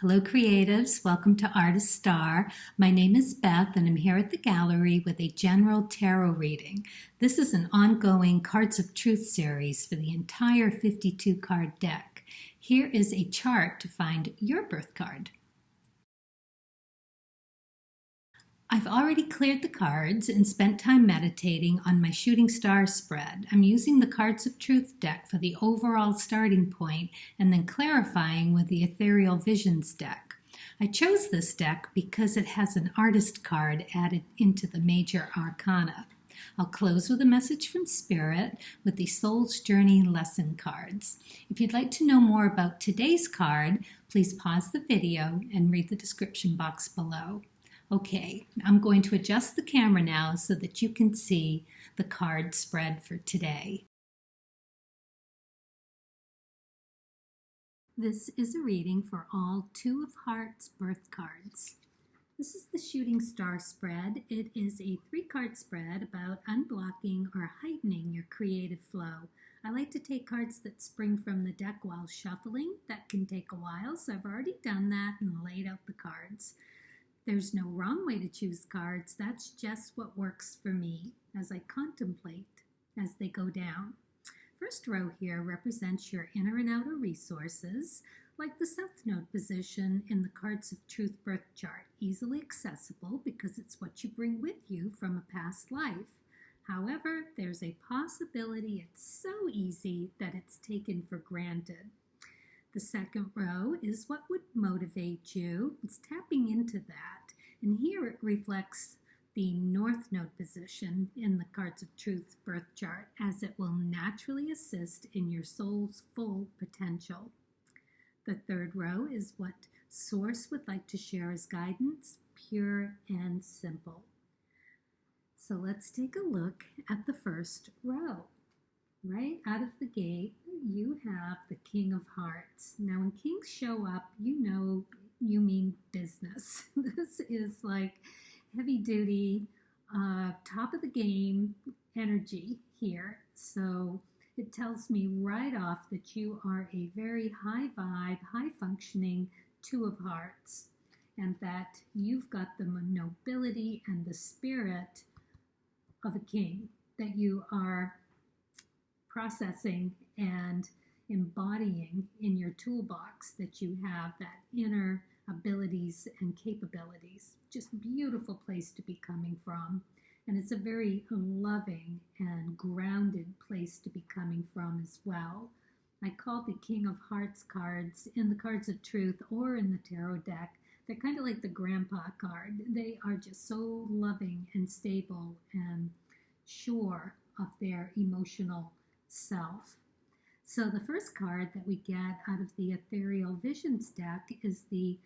Hello, creatives. Welcome to Artist Star. My name is Beth, and I'm here at the gallery with a general tarot reading. This is an ongoing Cards of Truth series for the entire 52-card deck. Here is a chart to find your birth card. I've already cleared the cards and spent time meditating on my shooting star spread. I'm using the Cards of Truth deck for the overall starting point and then clarifying with the Ethereal Visions deck. I chose this deck because it has an artist card added into the major arcana. I'll close with a message from Spirit with the Soul's Journey lesson cards. If you'd like to know more about today's card, please pause the video and read the description box below. Okay, I'm going to adjust the camera now so that you can see the card spread for today. This is a reading for all Two of Hearts birth cards. This is the Shooting Star spread. It is a 3-card spread about unblocking or heightening your creative flow. I like to take cards that spring from the deck while shuffling. That can take a while, so I've already done that and laid out the cards. There's no wrong way to choose cards. That's just what works for me as I contemplate as they go down. First row here represents your inner and outer resources, like the South Node position in the Cards of Truth birth chart. Easily accessible because it's what you bring with you from a past life. However, there's a possibility it's so easy that it's taken for granted. The second row is what would motivate you. It's tapping into that. And here it reflects the North Node position in the Cards of Truth birth chart, as it will naturally assist in your soul's full potential. The third row is what Source would like to share as guidance, pure and simple. So let's take a look at the first row. Right out of the gate, you have the King of Hearts. Now, when kings show up, you know you mean business. This is like heavy-duty, top of the game energy here. So it tells me right off that you are a very high vibe, high-functioning Two of Hearts, and that you've got the nobility and the spirit of a king, that you are processing and embodying in your toolbox, that you have that inner abilities and capabilities. Just beautiful place to be coming from. And it's a very loving and grounded place to be coming from as well. I call the King of Hearts cards in the Cards of Truth or in the tarot deck, they're kind of like the grandpa card. They are just so loving and stable and sure of their emotional self. So the first card that we get out of the Ethereal Visions deck is the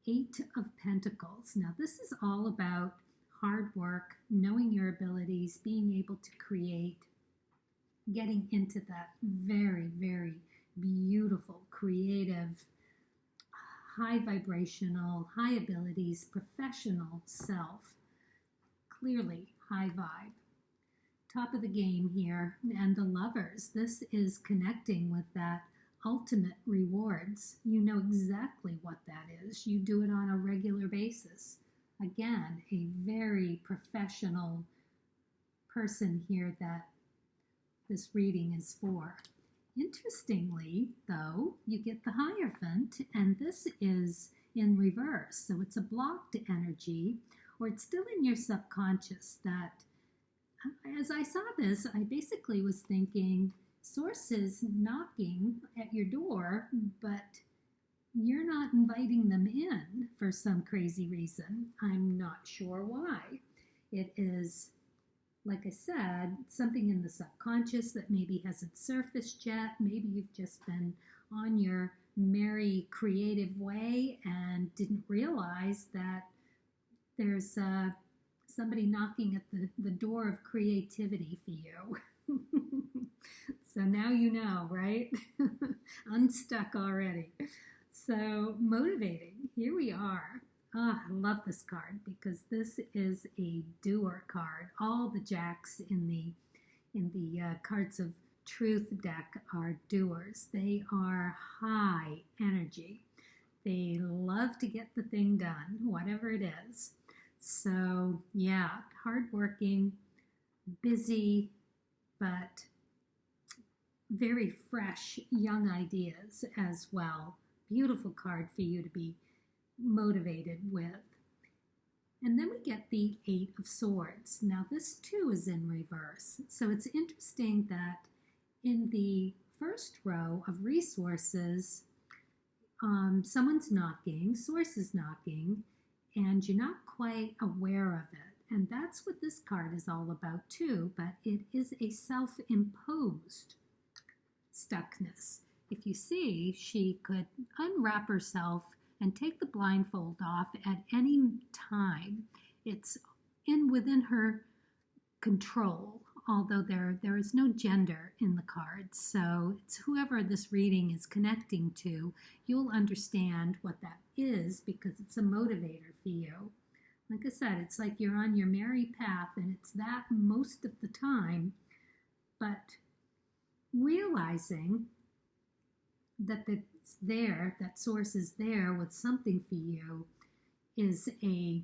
8 of Pentacles. Now this is all about hard work, knowing your abilities, being able to create, getting into that very, very beautiful, creative, high vibrational, high abilities, professional self. Clearly high vibe. Top of the game here, and the Lovers. This is connecting with that ultimate rewards. You know exactly what that is. You do it on a regular basis. Again, a very professional person here that this reading is for. Interestingly, though, you get the Hierophant, and this is in reverse. So it's a blocked energy, or it's still in your subconscious. That as I saw this, I basically was thinking, Source is knocking at your door, but you're not inviting them in for some crazy reason. I'm not sure why. It is, like I said, something in the subconscious that maybe hasn't surfaced yet. Maybe you've just been on your merry creative way and didn't realize that there's somebody knocking at the door of creativity for you. So now you know, right? Unstuck already. So motivating, here we are. I love this card because this is a doer card. All the jacks in the Cards of Truth deck are doers. They are high energy. They love to get the thing done, whatever it is. So, yeah, hardworking, busy, but very fresh, young ideas as well. Beautiful card for you to be motivated with. And then we get the Eight of Swords. Now this too is in reverse. So it's interesting that in the first row of resources, someone's knocking, source is knocking, and you're not quite aware of it. And that's what this card is all about too, but it is a self-imposed stuckness. If you see, she could unwrap herself and take the blindfold off at any time. It's within her control, although there is no gender in the cards. So it's whoever this reading is connecting to, you'll understand what that is because it's a motivator for you. Like I said, it's like you're on your merry path, and it's that most of the time, but realizing that it's there, that source is there with something for you, is a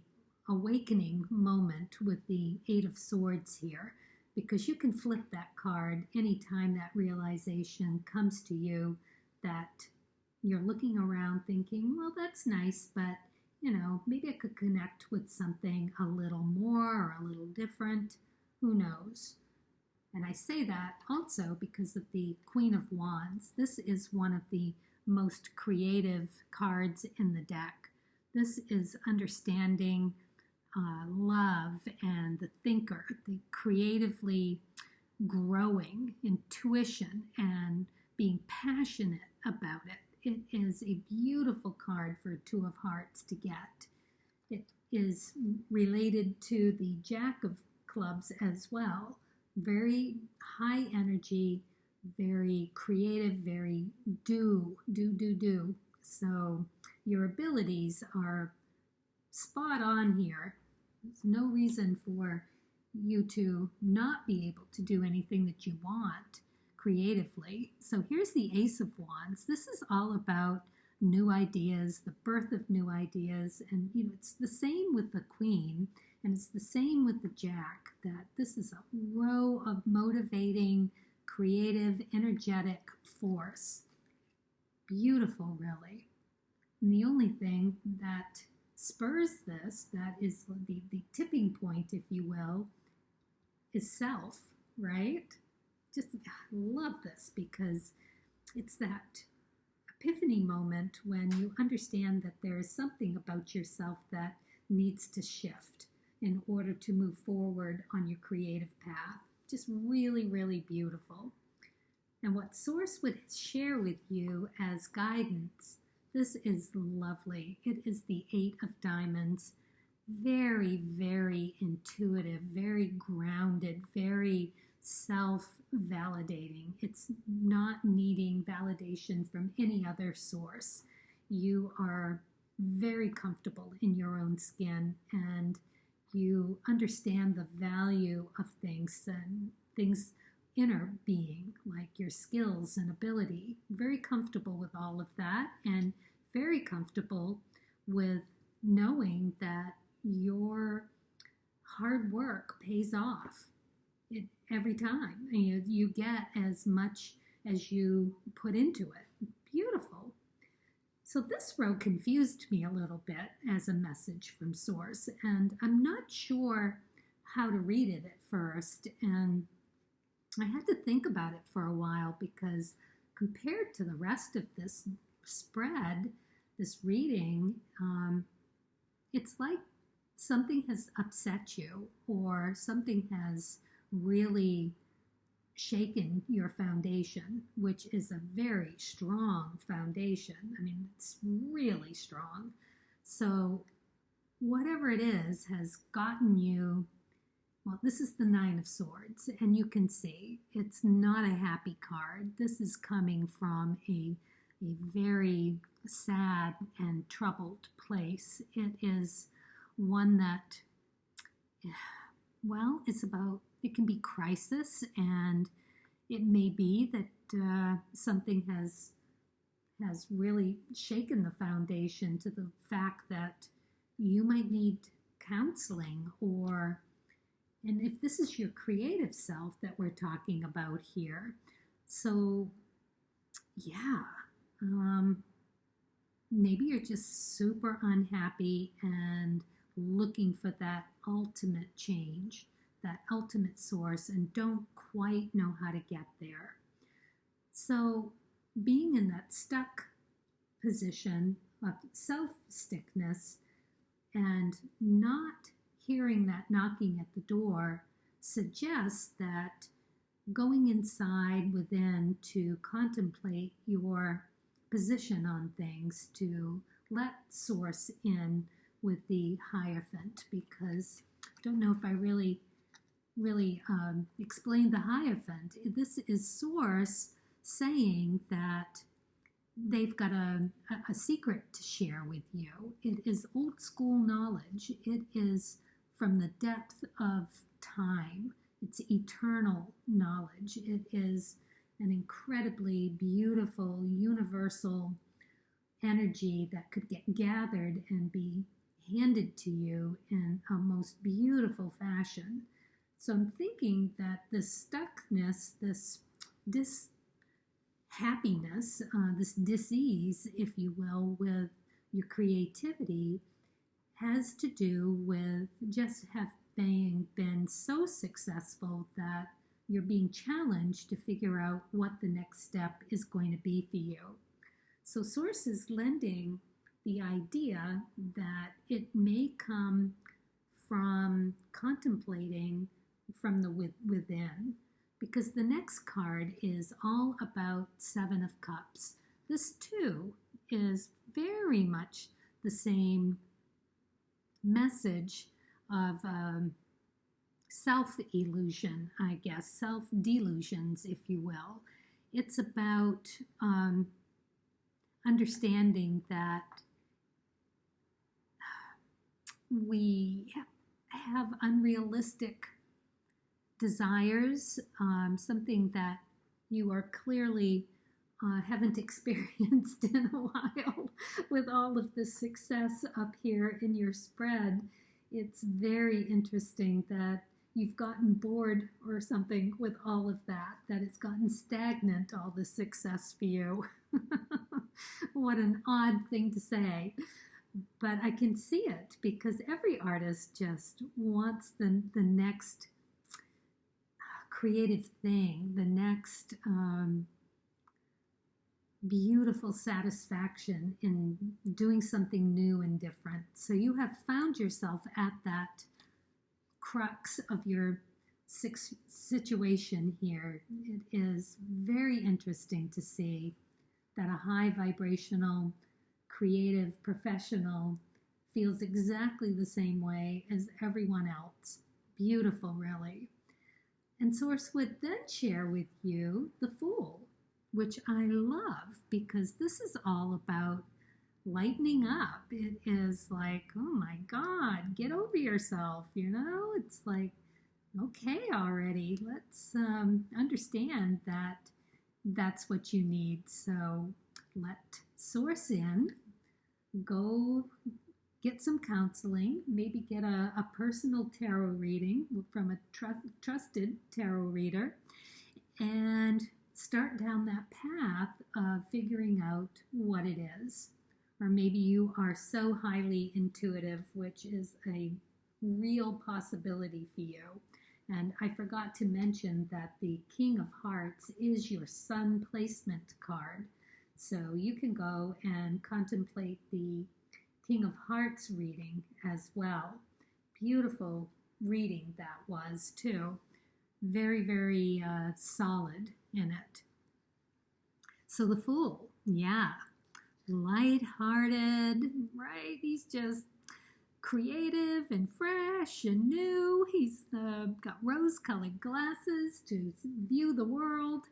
awakening moment with the Eight of Swords here, because you can flip that card anytime that realization comes to you, that you're looking around thinking, well, that's nice, but maybe I could connect with something a little more or a little different. Who knows? And I say that also because of the Queen of Wands. This is one of the most creative cards in the deck. This is understanding love and the thinker, the creatively growing intuition and being passionate about it. It is a beautiful card for a Two of Hearts to get. It is related to the Jack of Clubs as well. Very high energy, very creative, very do. So your abilities are spot on here. There's no reason for you to not be able to do anything that you want creatively. So here's the Ace of Wands. This is all about new ideas, the birth of new ideas, and it's the same with the Queen, and it's the same with the Jack, that this is a row of motivating, creative, energetic force. Beautiful, really. And the only thing that spurs this, that is the tipping point, if you will, is self, right? Just I love this because it's that epiphany moment when you understand that there is something about yourself that needs to shift in order to move forward on your creative path. Just really, really beautiful. And what Source would share with you as guidance, this is lovely. It is the Eight of Diamonds. Very, very intuitive, very grounded, very self-validating. It's not needing validation from any other source. You are very comfortable in your own skin, and you understand the value of things and things inner being, like your skills and ability. Very comfortable with all of that, and very comfortable with knowing that your hard work pays off every time. You get as much as you put into it. Beautiful. So this row confused me a little bit as a message from Source, and I'm not sure how to read it at first, and I had to think about it for a while, because compared to the rest of this spread, this reading, it's like something has upset you, or something has really shaken your foundation, which is a very strong foundation. I mean, it's really strong. So whatever it is has gotten you, well, this is the Nine of Swords, and you can see it's not a happy card. This is coming from a very sad and troubled place. It is one that, well, it can be crisis, and it may be that something has has really shaken the foundation to the fact that you might need counseling, or, and if this is your creative self that we're talking about here. So yeah, maybe you're just super unhappy and looking for that ultimate change, that ultimate source, and don't quite know how to get there. So being in that stuck position of self-stickness and not hearing that knocking at the door suggests that going inside within to contemplate your position on things, to let Source in with the Hierophant, because I don't know if I really explained the Hierophant. This is Source saying that they've got a secret to share with you. It is old school knowledge. It is from the depth of time. It's eternal knowledge. It is an incredibly beautiful, universal energy that could get gathered and be handed to you in a most beautiful fashion. So I'm thinking that this stuckness, this happiness, this dis-ease, if you will, with your creativity has to do with just having been so successful that you're being challenged to figure out what the next step is going to be for you. So Source is lending the idea that it may come from contemplating from the within, because the next card is all about Seven of Cups. This too is very much the same message of self-illusion, I guess, self-delusions, if you will. It's about understanding that we have unrealistic desires, something that you are clearly haven't experienced in a while with all of the success up here in your spread. It's very interesting that you've gotten bored or something with all of that, that it's gotten stagnant, all the success for you. What an odd thing to say. But I can see it, because every artist just wants the next creative thing, the next beautiful satisfaction in doing something new and different. So you have found yourself at that crux of your situation here. It is very interesting to see that a high vibrational, creative professional feels exactly the same way as everyone else. Beautiful, really. And Source would then share with you the Fool, which I love, because this is all about lightening up. It is like, oh my God, get over yourself, you know? It's like, okay already, let's understand that that's what you need. So let Source in, go get some counseling, maybe get a personal tarot reading from a trusted tarot reader, and start down that path of figuring out what it is. Or maybe you are so highly intuitive, which is a real possibility for you. And I forgot to mention that the King of Hearts is your sun placement card. So you can go and contemplate the King of Hearts reading as well. Beautiful reading that was too. Very, very solid in it. So the Fool, yeah, lighthearted, right? He's just creative and fresh and new. He's got rose-colored glasses to view the world.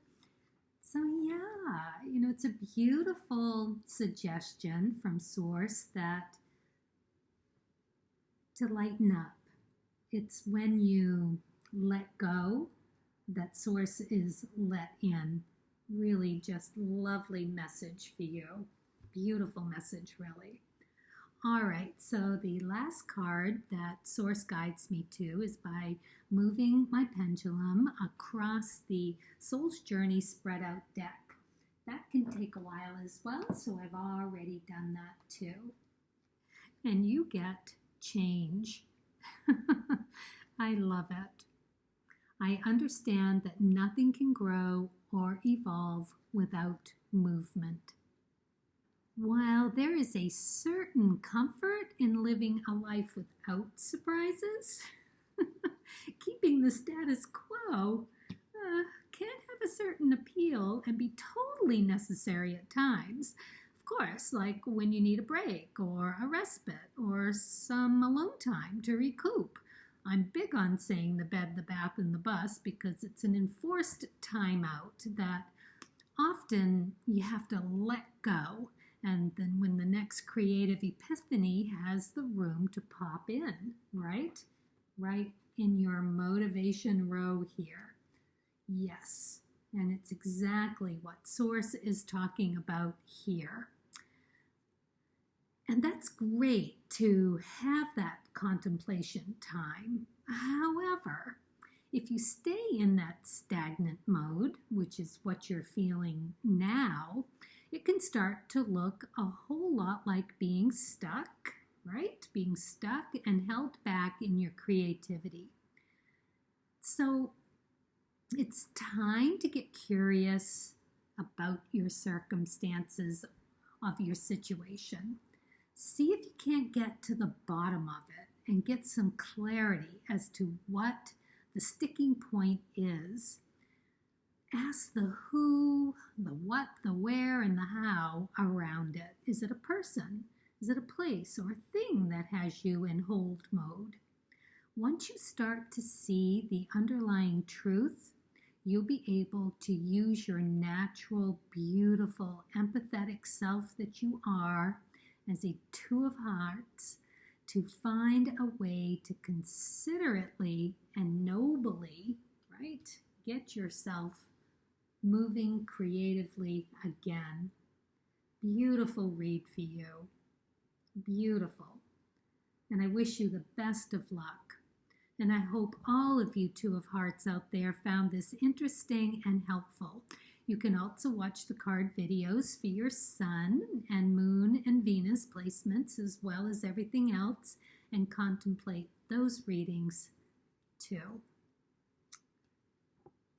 So yeah, you know, it's a beautiful suggestion from Source that to lighten up. It's when you let go that Source is let in. Really just lovely message for you. Beautiful message, really. All right, so the last card that Source guides me to is by moving my pendulum across the Soul's Journey spread out deck. That can take a while as well, so I've already done that too. And you get change. I love it. I understand that nothing can grow or evolve without movement. While there is a certain comfort in living a life without surprises, keeping the status quo can have a certain appeal and be totally necessary at times. Of course, like when you need a break or a respite or some alone time to recoup. I'm big on saying the bed, the bath, and the bus because it's an enforced timeout that often you have to let go. And then when the next creative epiphany has the room to pop in, right? Right in your motivation row here. Yes, and it's exactly what Source is talking about here. And that's great to have that contemplation time. However, if you stay in that stagnant mode, which is what you're feeling now, it can start to look a whole lot like being stuck, right? Being stuck and held back in your creativity. So it's time to get curious about your circumstances of your situation. See if you can't get to the bottom of it and get some clarity as to what the sticking point is. Ask the who, the what, the where, and the how around it. Is it a person? Is it a place or a thing that has you in hold mode? Once you start to see the underlying truth, you'll be able to use your natural, beautiful, empathetic self that you are as a Two of Hearts to find a way to considerately and nobly, right, get yourself moving creatively again. Beautiful read for you. Beautiful. And I wish you the best of luck. And I hope all of you Two of Hearts out there found this interesting and helpful. You can also watch the card videos for your Sun and Moon and Venus placements as well as everything else and contemplate those readings too.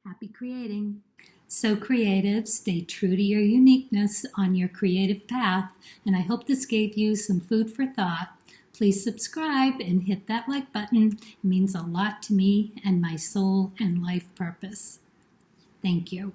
Happy creating. So creative, stay true to your uniqueness on your creative path, and I hope this gave you some food for thought. Please subscribe and hit that like button. It means a lot to me and my soul and life purpose. Thank you.